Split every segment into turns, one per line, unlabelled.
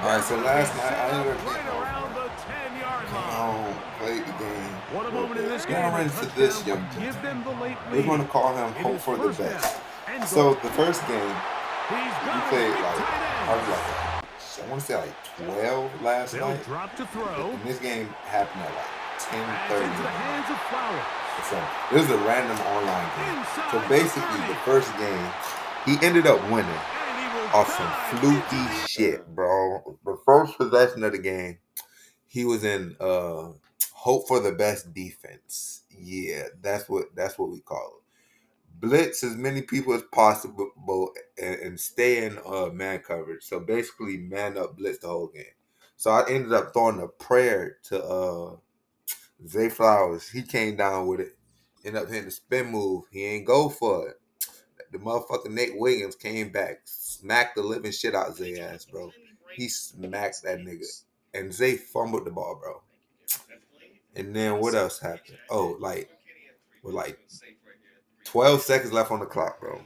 All right, so last night I ended up
right
getting
around
over,
the 10-yard
came
line.
home, played the game
What a
a little
moment in
bit.
this
Then I
game. A
ran into this
touchdown
young
would give
gentleman.
them the late
We're going to
lead.
call him
It
Hope
is
for the
first down
Best.
and goal.
So the first game,
He's
we
got his
played
big
like,
tight
I
end.
was like, I want to say like 12 last
They'll
night.
drop to throw.
And this game happened at like
And it's
10:30
into
in
the
the morning.
hands of Flowers.
So it was a random online game. So
Inside the
basically,
30.
the first game, he ended up winning
And he will
off some
dive into
fluky
the...
shit, bro. The first possession of the game, he was in hope for the best defense. Yeah, that's what we call it. Blitz as many people as possible and stay in man coverage. So basically, man up, blitz the whole game. So I ended up throwing a prayer to Zay Flowers. He came down with it. Ended up hitting the spin move. He ain't go for it. The motherfucker Nate Williams came back, smacked the living shit out of Zay ass, bro. He smacked that nigga. And Zay fumbled the ball, bro. And then what else happened? Oh, with like 12 seconds left on the clock, bro.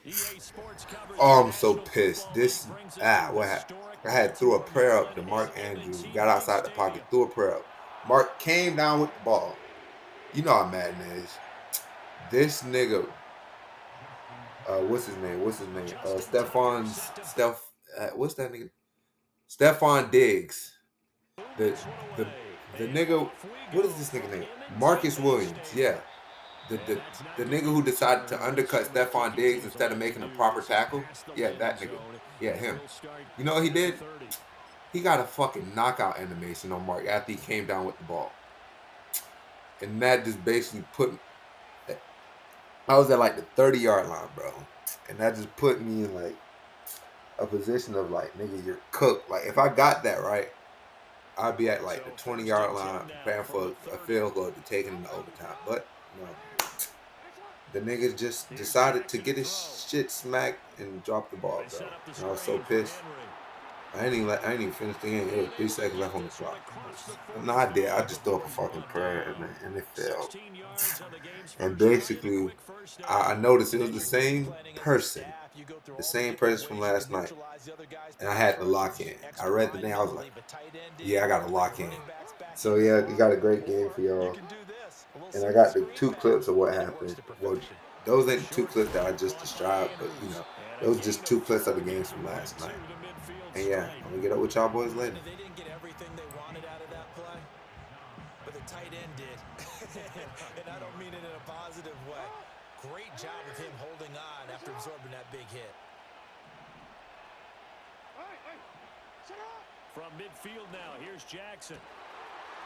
Oh, I'm so pissed. What happened? I had threw a prayer up to Mark Andrews, got outside the pocket, threw a prayer up. Mark came down with the ball. You know how Madden is. This nigga, what's his name? What's that nigga? Stephon Diggs. The the the nigga, what is this nigga name? Marcus Williams. Yeah. The nigga who decided to undercut Stephon Diggs instead of making a proper tackle. Yeah, that nigga. Yeah, him. You know what he did? He got a fucking knockout animation on Mark after he came down with the ball. And that just basically I was at like the 30-yard line, bro. And that just put me in like a position of like, nigga, you're cooked. Like if I got that right, I'd be at like the 20-yard line preparing for a field goal to take it into overtime. But no. The niggas just decided to get his shit smacked and drop the ball, bro. And I was so pissed. I ain't even finished the game. It was 3 seconds left on the clock. No, I did. I just threw up a fucking prayer and it failed. And basically, I noticed it was the same person. The same person from last night. And I had to lock in. I read the name. I was like, yeah, I got to lock in. So, yeah, you got a great game for y'all. And I got the two clips of what happened. Well, those ain't the two clips that I just described, but, you know, those just two clips of the games from last night. And, yeah, I'm going to get up with y'all boys later.
They didn't get everything they wanted out of that play, but the tight end did. And I don't mean it in a positive way. Great job of him holding on after absorbing that big hit.
From midfield now, here's Jackson.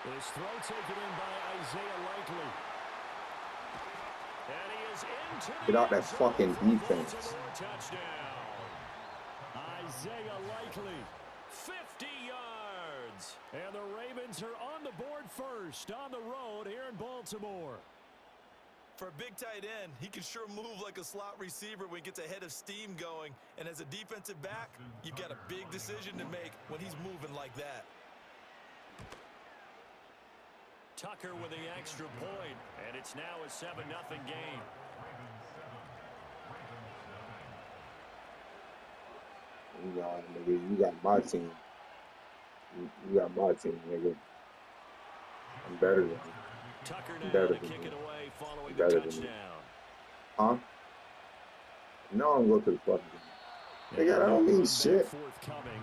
His throw taken in by Isaiah Likely. And he is into
Get out that fucking defense.
touchdown. Isaiah Likely, 50 yards. And the Ravens are on the board first on the road here in Baltimore.
For a big tight end, he can sure move like a slot receiver when he gets a head of steam going. And as a defensive back, you've got a big decision to make when he's moving like that.
Tucker with the extra point, and it's now a 7-0 game.
You got my team. You got my team, nigga. I'm better than you.
Tucker
I'm
now
better
to
than
kick
you.
it away following
I'm
the
better than you.
touchdown.
Huh? No, I'm going to the fucking game. Nigga, I don't mean shit.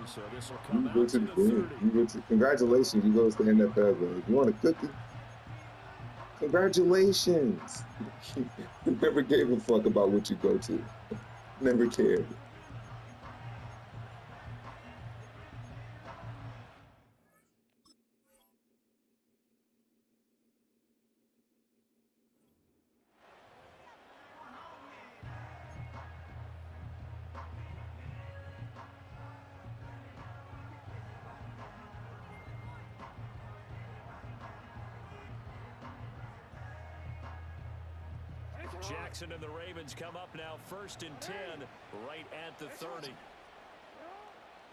So this will
You
come
go
out
to
to
the
the
game.
30.
You go to congratulations. You go to the NFL game. You want a cookie? Congratulations. Never gave a fuck about what you go to. Never cared.
Jackson and the Ravens come up now 1st and 10 right at the 30.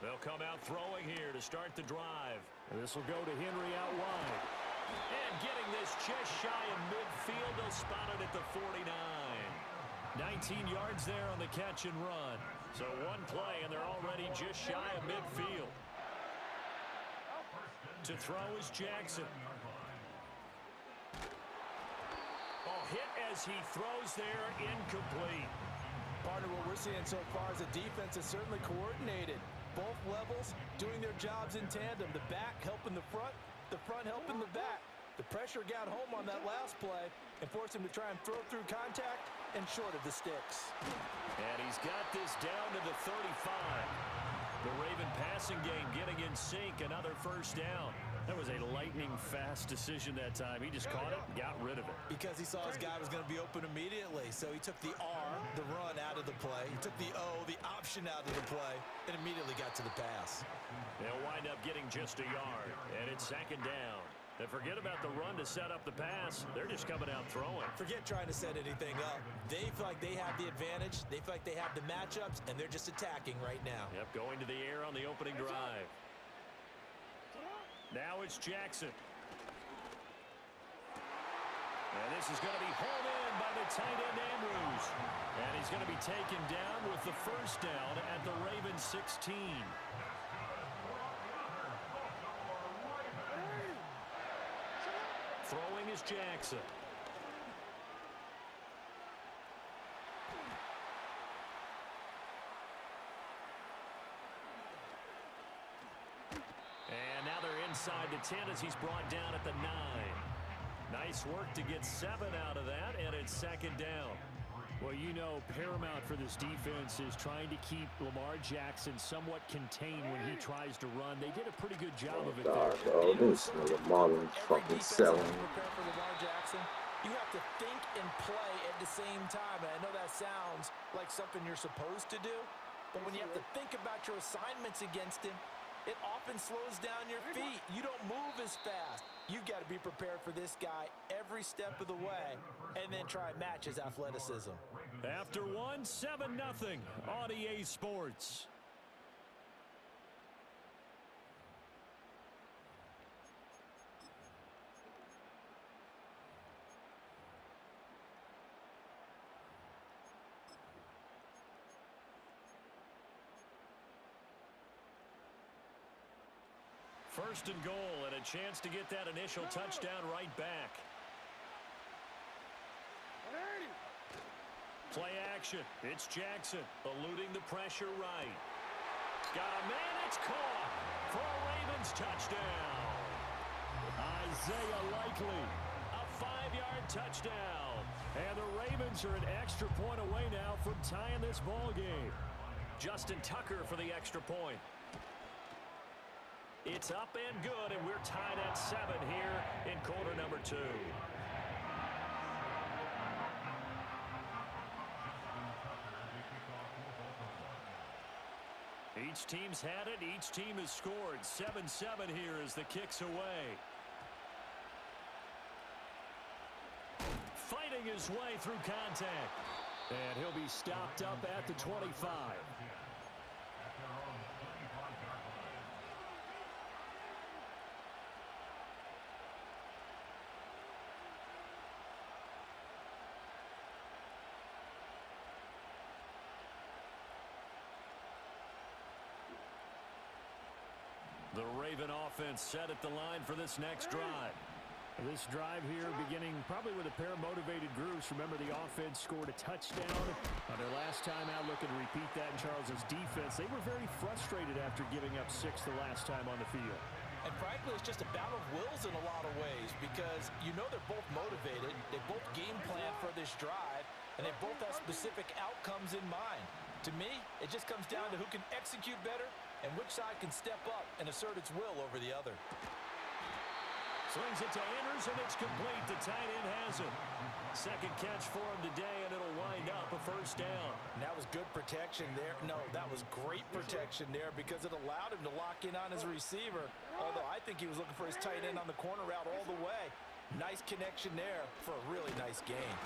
They'll come out throwing here to start the drive. This will go to Henry out wide. And getting this just shy of midfield, they'll spot it at the 49. 19 yards there on the catch and run. So one play, and they're already just shy of midfield. To throw is Jackson. Oh, hit as he throws there, incomplete.
Partner, what we're seeing so far is the defense is certainly coordinated. Both levels doing their jobs in tandem. The back helping the front helping the back. The pressure got home on that last play and forced him to try and throw through contact and short of the sticks.
And he's got this down to the 35. The Raven passing game getting in sync, another first down. That was a lightning-fast decision that time. He just caught it and got rid of it.
Because he saw his guy was going to be open immediately. So he took the R, the run, out of the play. He took the O, the option, out of the play, and immediately got to the pass.
They'll wind up getting just a yard, and it's second down. And forget about the run to set up the pass. They're just coming out throwing.
Forget trying to set anything up. They feel like they have the advantage. They feel like they have the matchups, and they're just attacking right now.
Yep, going to the air on the opening drive. Now it's Jackson. And this is going to be hauled in by the tight end Andrews. And he's going to be taken down with the first down at the Ravens 16. Throwing is Jackson. And now they're inside the 10 as he's brought down at the 9. Nice work to get 7 out of that, and it's second down.
Well, you know, paramount for this defense is trying to keep Lamar Jackson somewhat contained when he tries to run. They did a pretty good job of it
God,
there.
bro, this nigga Marlon fucking selling.
Prepare for Lamar Jackson. You have to think and play at the same time. And I know that sounds like something you're supposed to do, but when you have to think about your assignments against him, it often slows down your feet. You don't move as fast. You've got to be prepared for this guy every step of the way and then try and match his athleticism.
After 1, 7-0 on EA Sports. First and goal, and a chance to get that initial touchdown right back. Play action. It's Jackson eluding the pressure right. Got a man, it's caught for a Ravens touchdown. Isaiah Likely, a 5-yard touchdown. And the Ravens are an extra point away now from tying this ball game. Justin Tucker for the extra point. It's up and good, and we're tied at 7 here in quarter number 2. Each team's had it. Each team has scored. 7-7 here as the kick's away. Fighting his way through contact. And he'll be stopped up at the 25. The Raven offense set at the line for this next drive.
This drive here beginning probably with a pair of motivated groups. Remember, the offense scored a touchdown on their last time out. Looking to repeat that in Charles's defense. They were very frustrated after giving up 6 the last time on the field.
And frankly, it's just a battle of wills in a lot of ways because you know they're both motivated. They both game plan for this drive, and they both have specific outcomes in mind. To me, it just comes down to who can execute better and which side can step up and assert its will over the other.
Swings it to Andrews, and it's complete. The tight end has it. Second catch for him today, and it'll wind up a first down.
And that was good protection there. No, that was great protection there because it allowed him to lock in on his receiver, although I think he was looking for his tight end on the corner route all the way. Nice connection there for a really nice game.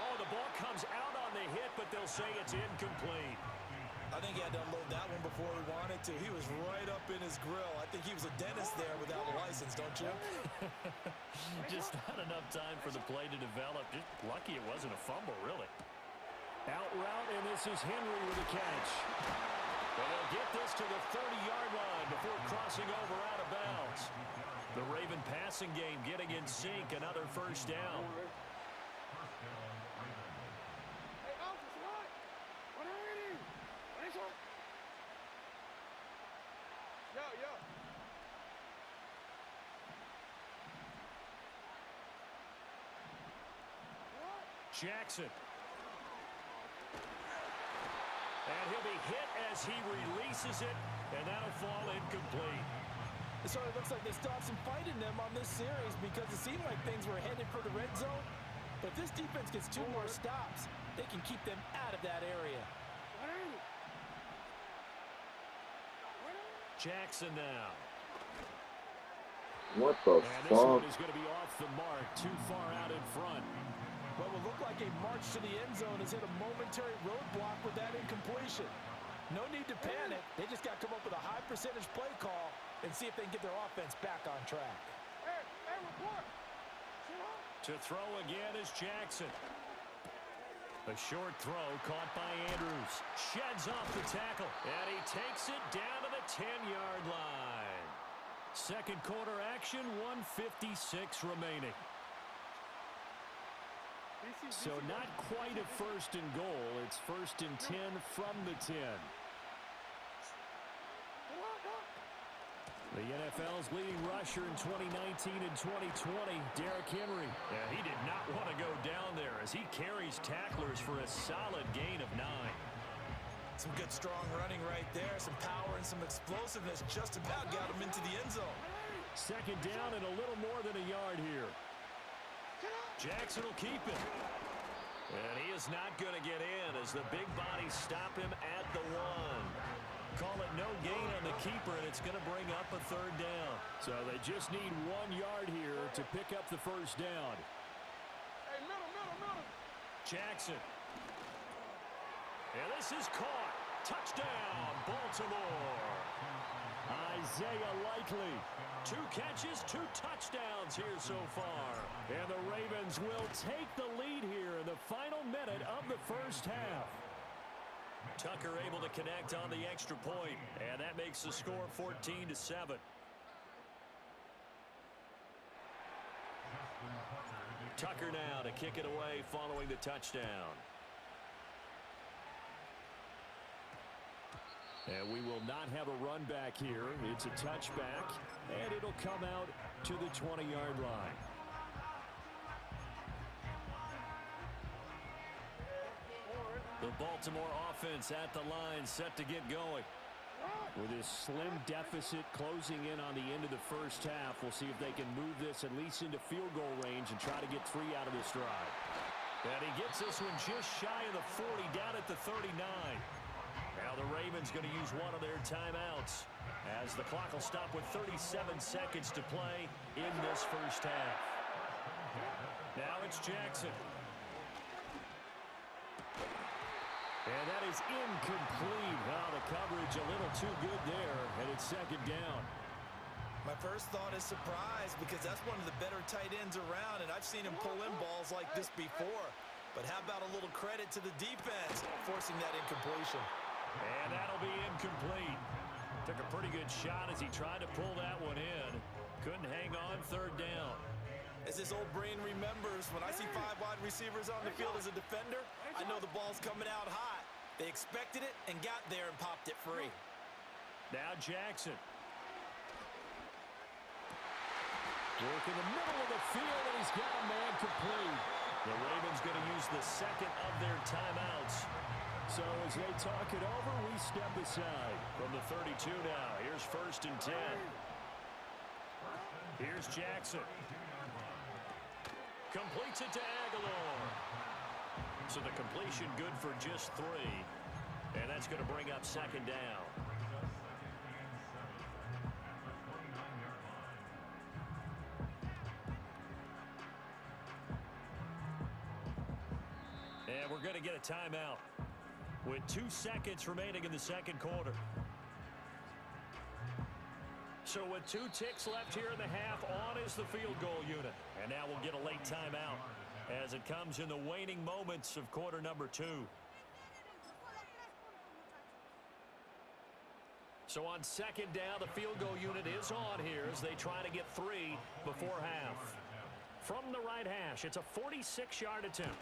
Oh, the ball comes out on the hit, but they'll say it's incomplete.
I think he had to unload that one before he wanted to. He was right up in his grill. I think he was a dentist there without a license, don't you?
Just not enough time for the play to develop. Just lucky it wasn't a fumble, really.
Out route, and this is Henry with a catch.
Well, they'll get this to the 30-yard line before crossing over out of bounds. The Raven passing game getting in sync. Another first down. Jackson. And he'll be hit as he releases it, and that'll fall incomplete.
It sort of looks like they still have some fight in them on this series because it seemed like things were headed for the red zone. But if this defense gets 2 more stops, they can keep them out of that area.
Jackson now.
What the
And this one
fuck?
is going to be off the mark, too far out in front.
What will look like a march to the end zone has hit a momentary roadblock with that incompletion. No need to panic. They just got to come up with a high percentage play call and see if they can get their offense back on track.
To throw again is Jackson. A short throw caught by Andrews. Sheds off the tackle, and he takes it down to the 10-yard line. Second quarter action, 1:56 remaining. So not quite a first and goal. It's first and 10 from the 10. The NFL's leading rusher in 2019 and 2020, Derrick Henry. Yeah, he did not want to go down there as he carries tacklers for a solid gain of 9.
Some good strong running right there. Some power and some explosiveness just about got him into the end zone.
Second down and a little more than a yard here. Jackson will keep it. And he is not going to get in as the big bodies stop him at the 1. Call it no gain on the keeper, and it's going to bring up a third down. So they just need 1 yard here to pick up the first down. Jackson. And this is caught. Touchdown, Baltimore. Isaiah Likely. 2 catches, 2 touchdowns here so far. And the Ravens will take the lead here in the final minute of the first half. Tucker able to connect on the extra point, and that makes the score 14-7. Tucker now to kick it away following the touchdown. And we will not have a run back here. It's a touchback, and it'll come out to the 20-yard line. The Baltimore offense at the line, set to get going. With his slim deficit closing in on the end of the first half, we'll see if they can move this at least into field goal range and try to get 3 out of this drive. And he gets this one just shy of the 40, down at the 39. Now the Ravens going to use one of their timeouts as the clock will stop with 37 seconds to play in this first half. Now it's Jackson. And that is incomplete. Wow, the coverage a little too good there, and it's second down.
My first thought is surprise because that's one of the better tight ends around, and I've seen him pull in balls like this before. But how about a little credit to the defense forcing that incompletion?
And that'll be incomplete. Took a pretty good shot as he tried to pull that one in. Couldn't hang on third down.
As his old brain remembers, when I see 5 wide receivers on the field as a defender, I know the ball's coming out hot. They expected it and got there and popped it free.
Now Jackson. Work in the middle of the field, and he's got a man complete. The Ravens going to use the second of their timeouts. So as they talk it over, we step aside. From the 32 now, here's first and 10. Here's Jackson. Completes it to Aguilar. So the completion good for just 3. And that's going to bring up second down. And we're going to get a timeout with 2 seconds remaining in the second quarter. So with 2 ticks left here in the half, on is the field goal unit. And now we'll get a late timeout as it comes in the waning moments of quarter number 2. So on second down, the field goal unit is on here as they try to get 3 before half. From the right hash, it's a 46-yard attempt.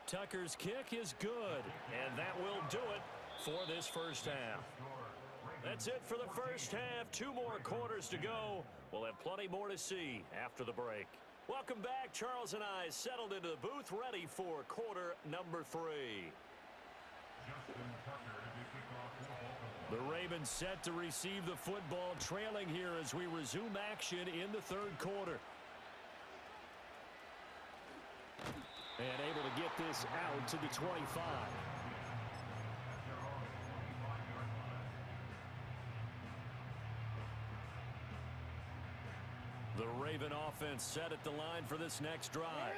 Tucker's kick is good, and that will do it for this first half. That's it for the first half. 2 more quarters to go. We'll have plenty more to see after the break. Welcome back. Charles and I settled into the booth, ready for quarter number 3. The Ravens set to receive the football, trailing here as we resume action in the third quarter. And able to get this out to the 25. The Raven offense set at the line for this next drive.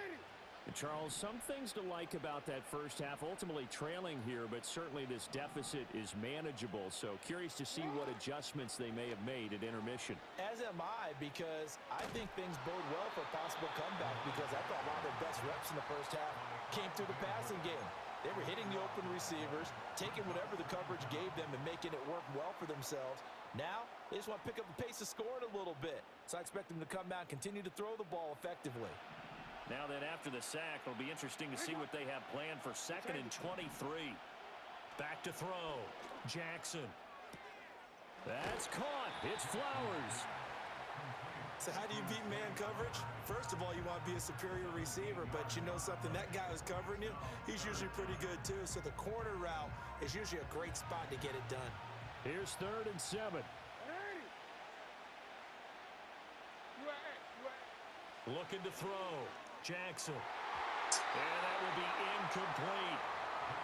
Charles, some things to like about that first half, ultimately trailing here, but certainly this deficit is manageable. So curious to see what adjustments they may have made at intermission.
As am I, because I think things bode well for a possible comeback, because I thought a lot of their best reps in the first half came through the passing game. They were hitting the open receivers, taking whatever the coverage gave them and making it work well for themselves. Now, they just want to pick up the pace of scoring a little bit. So I expect them to come out and continue to throw the ball effectively.
Now then, after the sack, it'll be interesting to see what they have planned for 2nd and 23.
Back to throw. Jackson. That's caught. It's Flowers.
So how do you beat man coverage? First of all, you want to be a superior receiver, but you know something? That guy who's covering you, he's usually pretty good too. So the corner route is usually a great spot to get it done.
Here's 3rd and 7.
Looking to throw. Jackson. And that will be incomplete.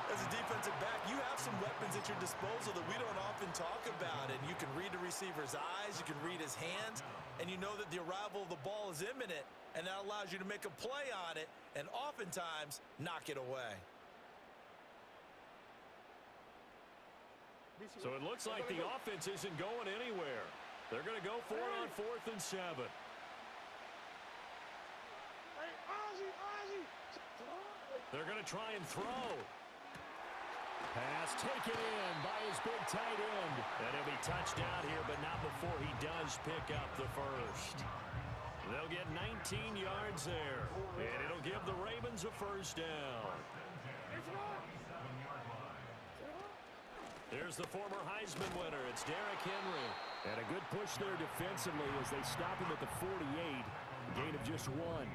As a defensive back, you have some weapons at your disposal that we don't often talk about. And you can read the receiver's eyes, you can read his hands, and you know that the arrival of the ball is imminent. And that allows you to make a play on it and oftentimes knock it away.
So it looks like the offense isn't going anywhere. They're going to go for it on 4th and 7. They're going to try and throw. Pass taken in by his big tight end. And he'll be touched out here, but not before he does pick up the first. They'll get 19 yards there. And it'll give the Ravens a first down. Here's the former Heisman winner. It's Derrick Henry.
And a good push there defensively as they stop him at the 48. Gain of just 1.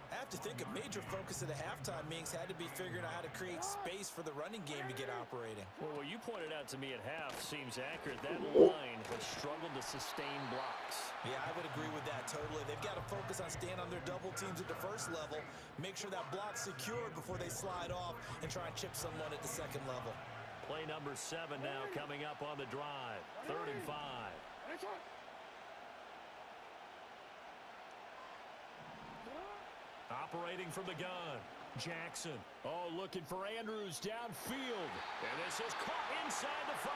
I have to think a major focus of the halftime meetings had to be figuring out how to create space for the running game to get operating.
Well, what you pointed out to me at half seems accurate. That line has struggled to sustain blocks.
Yeah, I would agree with that totally. They've got to focus on staying on their double teams at the first level, make sure that block's secured before they slide off and try and chip someone at the second level.
Play number 7 now coming up on the drive. 3rd and 5. Operating from the gun. Jackson.
Oh, looking for Andrews downfield.
And this is caught inside the 5.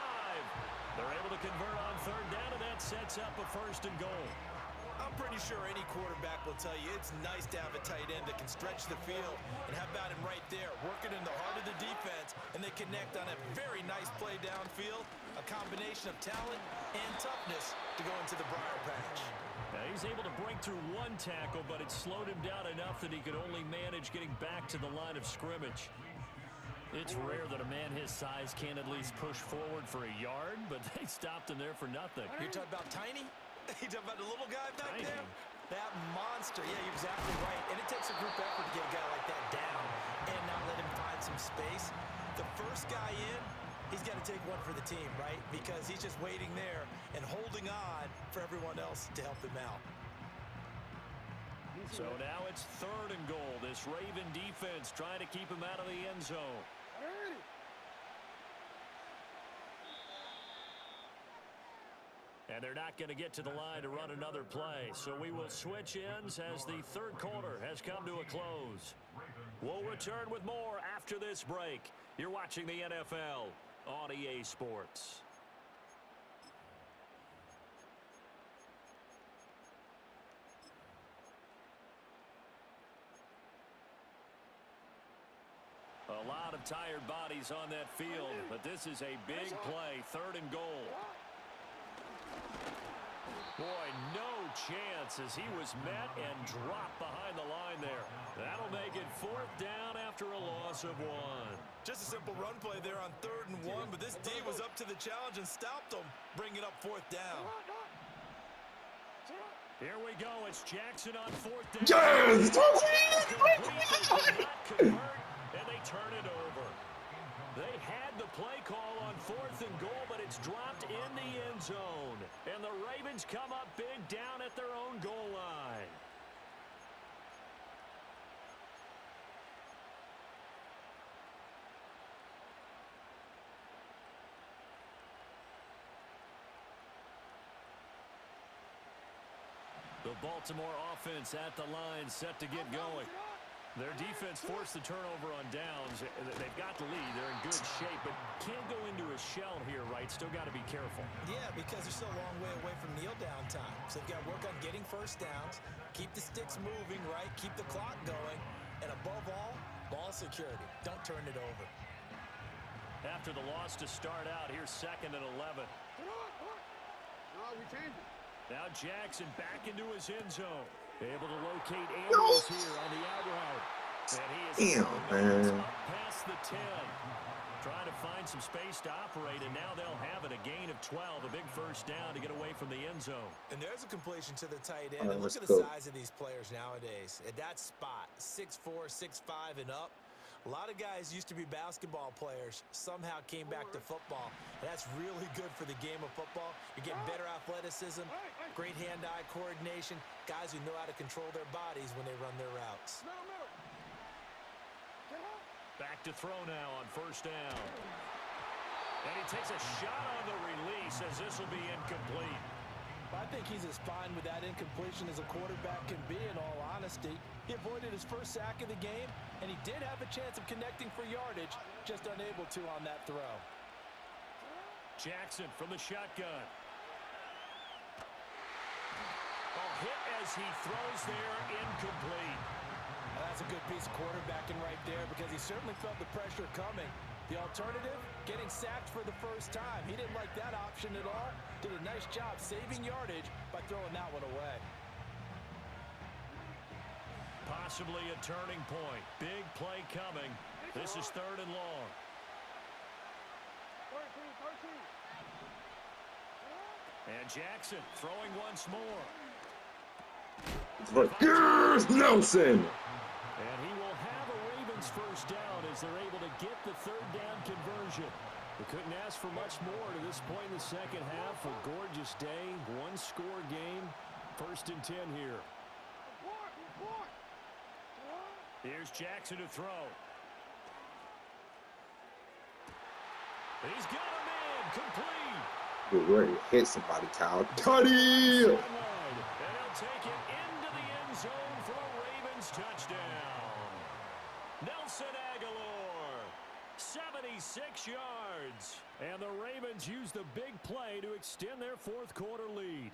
They're able to convert on 3rd down, and that sets up a 1st and goal.
I'm pretty sure any quarterback will tell you it's nice to have a tight end that can stretch the field. And how about him right there, working in the heart of the defense, and they connect on a very nice play downfield, a combination of talent and toughness to go into the briar patch.
Now he's able to break through 1 tackle, but it slowed him down enough that he could only manage getting back to the line of scrimmage. It's rare that a man his size can't at least push forward for a yard, but they stopped him there for nothing.
You're talking about Tiny? You talking about the little guy back
Tiny.
there? That monster. Yeah, you're exactly right. And it takes a group effort to get a guy like that down and not let him find some space. The first guy in, he's got to take one for the team, right? Because he's just waiting there and holding on for everyone else to help him out.
So now it's 3rd and goal. This Raven defense trying to keep him out of the end zone. And they're not going to get to the line to run another play. So we will switch ends as the 3rd quarter has come to a close. We'll return with more after this break. You're watching the NFL on EA Sports. A A lot of tired bodies on that field, but this is a big play, 3rd and goal. Boy, no chance as he was met and dropped behind the line there. That'll make it 4th down after a loss of 1.
Just a simple run play there on 3rd and 1, but this D was up to the challenge and stopped them, bringing up 4th down.
Here we go. It's Jackson on 4th down.
Yes!
And they turn it over. They had the play call on 4th and goal, but it's dropped in the end zone. And the Ravens come up big down at their own goal line. The Baltimore offense at the line, set to get going. Their defense forced the turnover on downs. They've got the lead. They're in good shape, but can't go into a shell here, right? Still got to be careful.
Yeah, because they're still a long way away from kneel down time. So they've got to work on getting first downs, keep the sticks moving, right? Keep the clock going. And above all, ball security. Don't turn it over.
After the loss to start out, here's 2nd and 11. Now Jackson back into his end zone. Able to locate Andrews here on the out route. And he is up past the 10. Trying to find some space to operate, and now they'll have it. A gain of 12, a big first down to get away from the end zone.
And there's a completion to the tight end. And look at the size of these players nowadays. At that spot, 6'4", 6'5", and up. A lot of guys used to be basketball players, somehow came back to football. And that's really good for the game of football. You're getting better athleticism, great hand-eye coordination, guys who know how to control their bodies when they run their routes.
Back to throw now on 1st down. And he takes a shot on the release as this will be incomplete.
I think he's as fine with that incompletion as a quarterback can be, in all honesty. He avoided his first sack of the game, and he did have a chance of connecting for yardage, just unable to on that throw.
Jackson from the shotgun. Hit as he throws there, incomplete.
That's a good piece of quarterbacking right there because he certainly felt the pressure coming. The alternative, getting sacked for the first time. He didn't like that option at all. Did a nice job saving yardage by throwing that one away.
Possibly a turning point. Big play coming. This is 3rd and long. And Jackson throwing once more.
Yes, Nelson!
And he will have a Ravens first down as they're able to get the 3rd down conversion. We couldn't ask for much more to this point in the second half. A gorgeous day, one-score game. 1st and 10 here.
Here's Jackson to throw. He's got a man, complete.
You're ready to hit somebody, Kyle. Cuddy!
And he'll take it into the end zone for a Ravens touchdown. Nelson Aguilar, 76 yards. And the Ravens use the big play to extend their 4th quarter lead.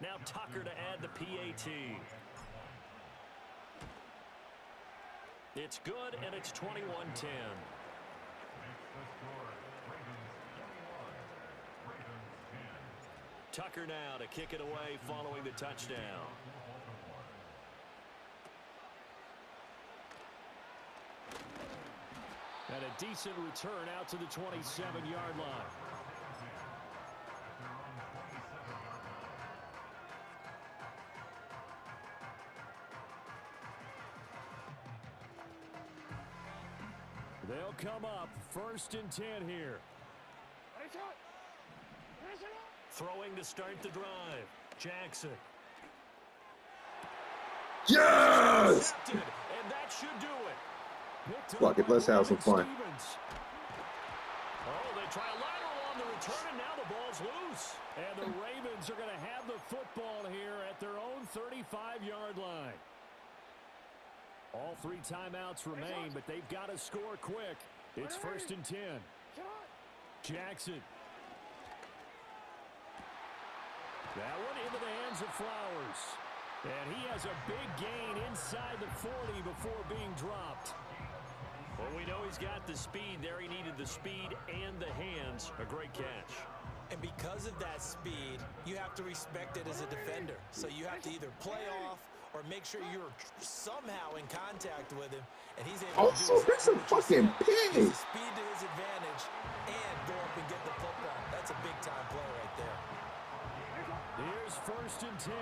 Now Tucker to add the PAT. It's good, and it's 21-10. Tucker now to kick it away following the touchdown.
And a decent return out to the 27-yard line. They'll come up 1st and 10 here.
Throwing to start the drive. Jackson.
Yes!
And that should do it.
Fuck it, let's have some fun.
Oh, they try a lateral on the return, and now the ball's loose.
And the Ravens are going to have the football here at their own 35-yard line. All 3 timeouts remain, but they've got to score quick. It's 1st and 10. Jackson. That one into the hands of Flowers. And he has a big gain inside the 40 before being dropped.
Well, we know he's got the speed there. He needed the speed and the hands. A great catch.
And because of that speed, you have to respect it as a defender. So you have to either play off or make sure you're somehow in contact with him. And he's able to do
Also, that's a
exactly what you
fucking
said.
pig.
Use the speed to his advantage and go up and get the football. That's a big-time play right there.
Here's 1st and 10.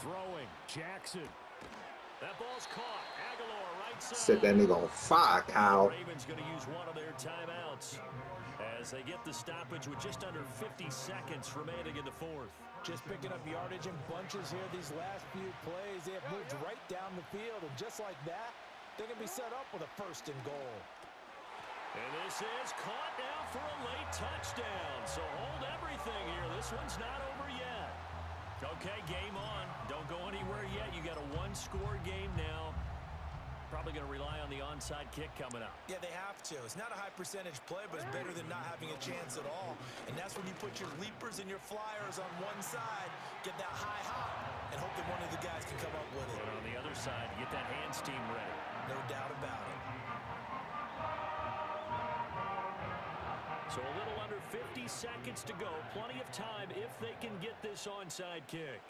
Throwing, Jackson.
That ball's caught. Aguilar right side.
Set that nigga on fire, Kyle.
Ravens going to use one of their timeouts as they get the stoppage with just under 50 seconds remaining in the 4th.
Just picking up yardage in bunches here these last few plays. They have moved right down the field, and just like that, they're going to be set up with a 1st and goal.
And this is caught now for a late touchdown. So hold everything here. This one's not over yet. Okay, game on. Don't go anywhere yet. You got a one-score game now. Probably going to rely on the onside kick coming up.
Yeah, they have to. It's not a high percentage play, but it's better than not having a chance at all. And that's when you put your leapers and your flyers on one side, get that high hop, and hope that one of the guys can come up with it.
But on the other side, get that hands team ready.
No doubt about it.
So a little under 50 seconds to go. Plenty of time if they can get this onside kick.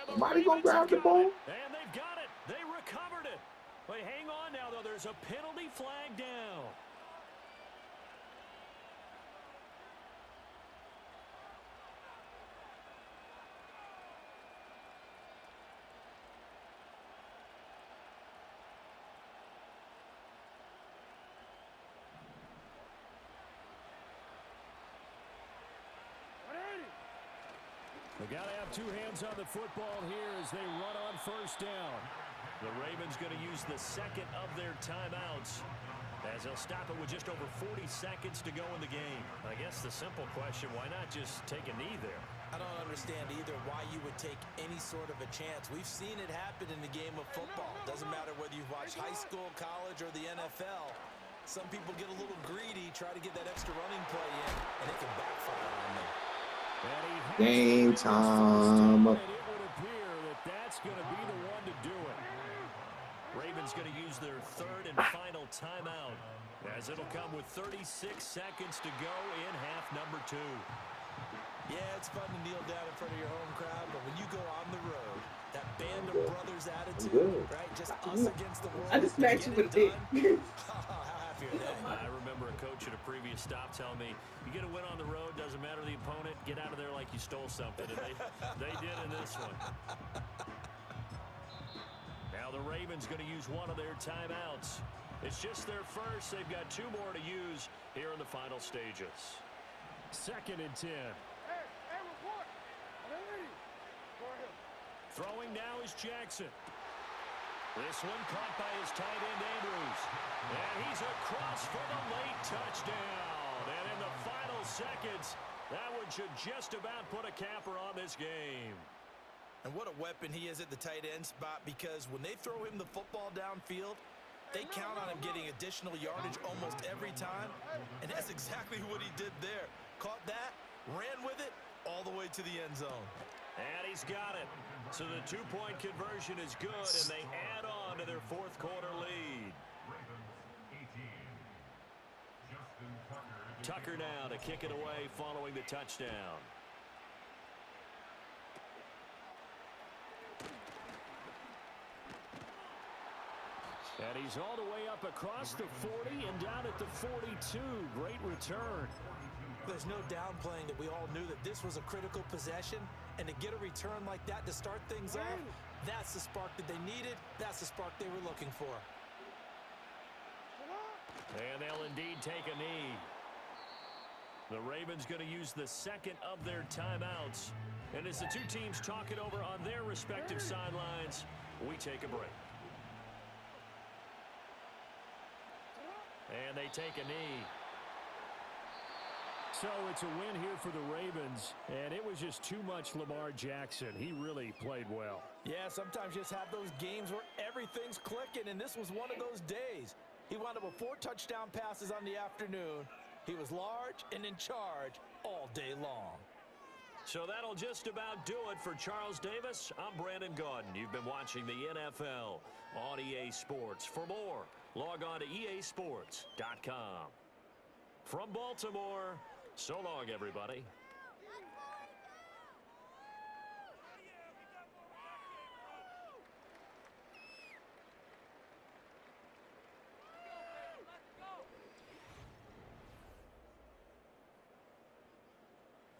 Somebody gonna grab the ball?
And they've got it. They recovered it. But hang on now, though. There's a penalty flag down.
They got to have two hands on the football here as they run on 1st down.
The Ravens going to use the second of their timeouts as they'll stop it with just over 40 seconds to go in the game. I guess the simple question, why not just take a knee there?
I don't understand either why you would take any sort of a chance. We've seen it happen in the game of football. Doesn't matter whether you've watched high school, college, or the NFL. Some people get a little greedy, try to get that extra running play in, and it can backfire on them.
Game time.
It would appear that that's going to be the one to do it.
Ravens going to use their 3rd and final timeout as it'll come with 36 seconds to go in half number 2.
Yeah, it's fun to kneel down in front of your home crowd, but when you go on the road, that band of brothers attitude, right? Just us against the world.
I just smacked you with a dick.
How happy are they?
I remember a coach at a previous stop telling me, you get a win on the road, doesn't matter the opponent, get out of there like you stole something. And they did in this one. Now the Ravens going to use one of their timeouts. It's just their first. They've got 2 more to use here in the final stages.
2nd and 10.
Throwing now is Jackson. This one caught by his tight end, Andrews. And he's across for the late touchdown. And in the final seconds, that one should just about put a capper on this game.
And what a weapon he is at the tight end spot, because when they throw him the football downfield, they count on him getting additional yardage almost every time. And that's exactly what he did there. Caught that, ran with it, all the way to the end zone.
And he's got it. So the 2-point conversion is good, and they add on to their 4th quarter lead. Tucker now to kick it away following the touchdown.
And he's all the way up across the 40 and down at the 42. Great return.
There's no downplaying that we all knew that this was a critical possession, and to get a return like that to start things off, that's the spark that they needed. That's the spark they were looking for.
And they'll indeed take a knee. The Ravens going to use the second of their timeouts. And as the two teams talk it over on their respective sidelines, we take a break. And they take a knee.
So it's a win here for the Ravens, and it was just too much Lamar Jackson. He really played well.
Yeah, sometimes you just have those games where everything's clicking, and this was one of those days. He wound up with 4 touchdown passes on the afternoon. He was large and in charge all day long.
So that'll just about do it for Charles Davis. I'm Brandon Gaudin. You've been watching the NFL on EA Sports. For more, log on to easports.com. From Baltimore, so long, everybody.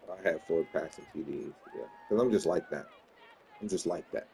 I had 4 passing TDs. Yeah, because I'm just like that. I'm just like that.